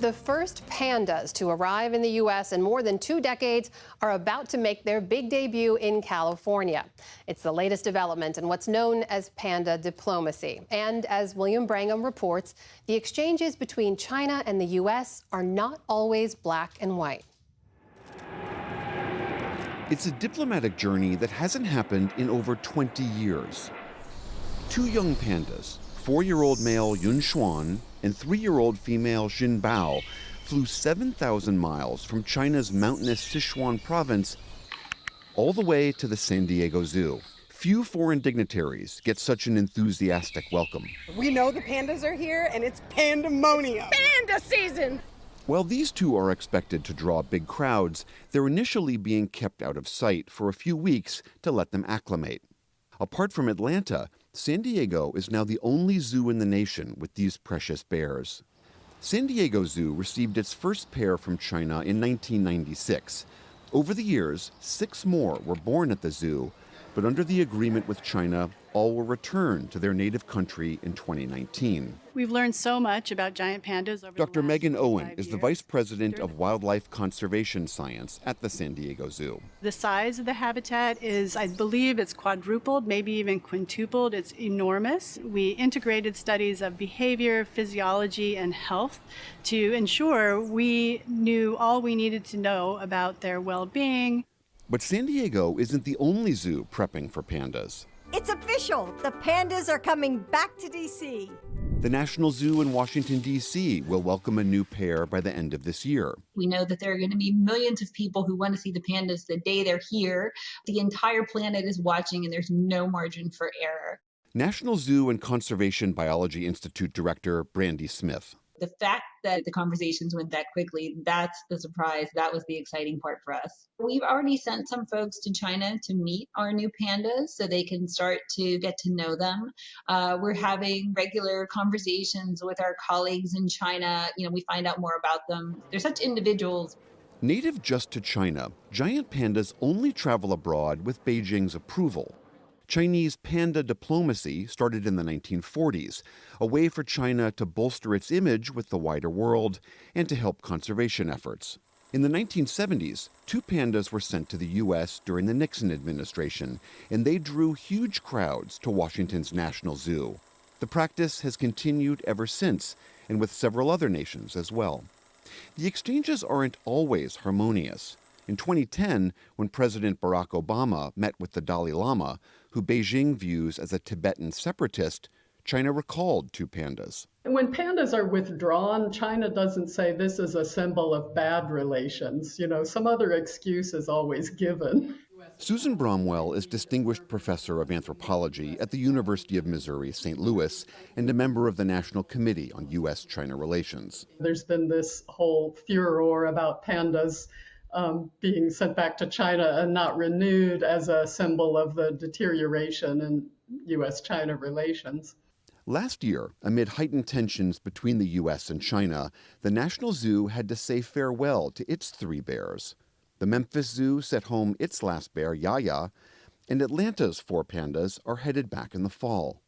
The first pandas to arrive in the U.S. in more than 2 decades are about to make their big debut in California. It's the latest development in what's known as panda diplomacy. And as William Brangham reports, the exchanges between China and the U.S. are not always black and white. It's a diplomatic journey that hasn't happened in over 20 years. Two young pandas, 4-year-old male Yun Xuan and 3-year-old female Xin Bao, flew 7,000 miles from China's mountainous Sichuan province all the way to the San Diego Zoo. Few foreign dignitaries get such an enthusiastic welcome. We know the pandas are here, and it's pandemonium. Panda season! While these two are expected to draw big crowds, they're initially being kept out of sight for a few weeks to let them acclimate. Apart from Atlanta, San Diego is now the only zoo in the nation with these precious bears. San Diego Zoo received its first pair from China in 1996. Over the years, 6 more were born at the zoo, but under the agreement with China, all will return to their native country in 2019. We've learned so much about giant pandas over Dr. the last Megan Owen 5 is the years. Vice President of Wildlife Conservation Science at the San Diego Zoo. The size of the habitat is, I believe it's quadrupled, maybe even quintupled. It's enormous. We integrated studies of behavior, physiology, and health to ensure we knew all we needed to know about their well-being. But San Diego isn't the only zoo prepping for pandas. It's official. The pandas are coming back to D.C. The National Zoo in Washington, D.C. will welcome a new pair by the end of this year. We know that there are going to be millions of people who want to see the pandas the day they're here. The entire planet is watching, and there's no margin for error. National Zoo and Conservation Biology Institute Director Brandy Smith. The fact that the conversations went that quickly, that's the surprise. That was the exciting part for us. We've already sent some folks to China to meet our new pandas so they can start to get to know them. We're having regular conversations with our colleagues in China. We find out more about them. They're such individuals. Native just to China, giant pandas only travel abroad with Beijing's approval. Chinese panda diplomacy started in the 1940s, a way for China to bolster its image with the wider world and to help conservation efforts. In the 1970s, 2 pandas were sent to the U.S. during the Nixon administration, and they drew huge crowds to Washington's National Zoo. The practice has continued ever since, and with several other nations as well. The exchanges aren't always harmonious. In 2010, when President Barack Obama met with the Dalai Lama, who Beijing views as a Tibetan separatist, China recalled 2 pandas. When pandas are withdrawn, China doesn't say this is a symbol of bad relations. Some other excuse is always given. Susan Bromwell is Distinguished Professor of Anthropology at the University of Missouri, St. Louis, and a member of the National Committee on U.S.-China Relations. There's been this whole furor about pandas being sent back to China and not renewed as a symbol of the deterioration in U.S.-China relations. Last year, amid heightened tensions between the U.S. and China, the National Zoo had to say farewell to its 3 bears. The Memphis Zoo set home its last bear, Yaya, and Atlanta's 4 pandas are headed back in the fall.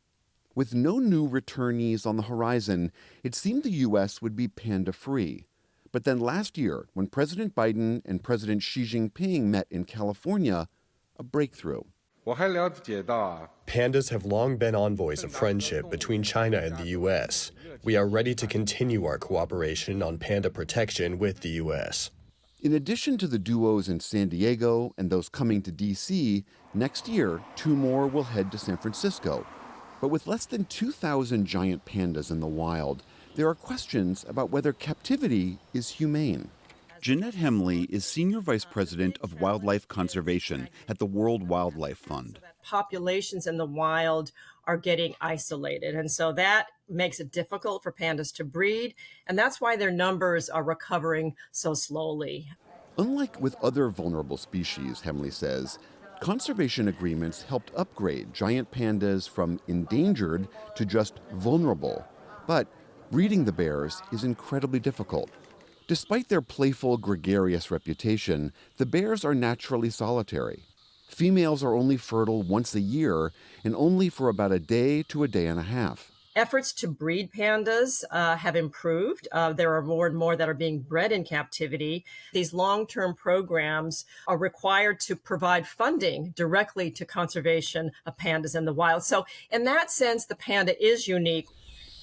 With no new returnees on the horizon, it seemed the U.S. would be panda-free. But then last year, when President Biden and President Xi Jinping met in California, a breakthrough. Pandas have long been envoys of friendship between China and the U.S. We are ready to continue our cooperation on panda protection with the U.S. In addition to the duos in San Diego and those coming to D.C., next year, 2 more will head to San Francisco. But with less than 2,000 giant pandas in the wild, there are questions about whether captivity is humane. Jeanette Hemley is Senior Vice President of Wildlife Conservation at the World Wildlife Fund. Populations in the wild are getting isolated, and so that makes it difficult for pandas to breed, and that's why their numbers are recovering so slowly. Unlike with other vulnerable species, Hemley says, conservation agreements helped upgrade giant pandas from endangered to just vulnerable. But breeding the bears is incredibly difficult. Despite their playful, gregarious reputation, the bears are naturally solitary. Females are only fertile once a year and only for about a day to a day and a half. Efforts to breed pandas have improved. There are more and more that are being bred in captivity. These long-term programs are required to provide funding directly to conservation of pandas in the wild. So in that sense, the panda is unique.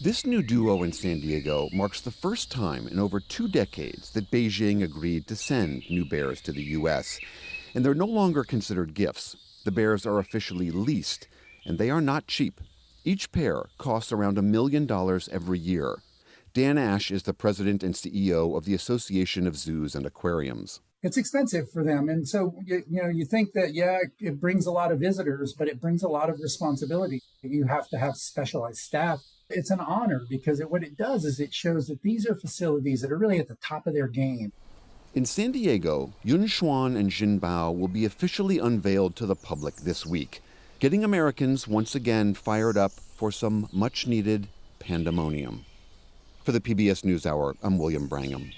This new duo in San Diego marks the first time in over 2 decades that Beijing agreed to send new bears to the U.S. And they're no longer considered gifts. The bears are officially leased, and they are not cheap. Each pair costs around $1 million every year. Dan Ash is the president and CEO of the Association of Zoos and Aquariums. It's expensive for them. And so, you think that, it brings a lot of visitors, but it brings a lot of responsibility. You have to have specialized staff. It's an honor because what it does is it shows that these are facilities that are really at the top of their game. In San Diego, Yun Xuan and Jin Bao will be officially unveiled to the public this week, getting Americans once again fired up for some much-needed pandemonium. For the PBS NewsHour, I'm William Brangham.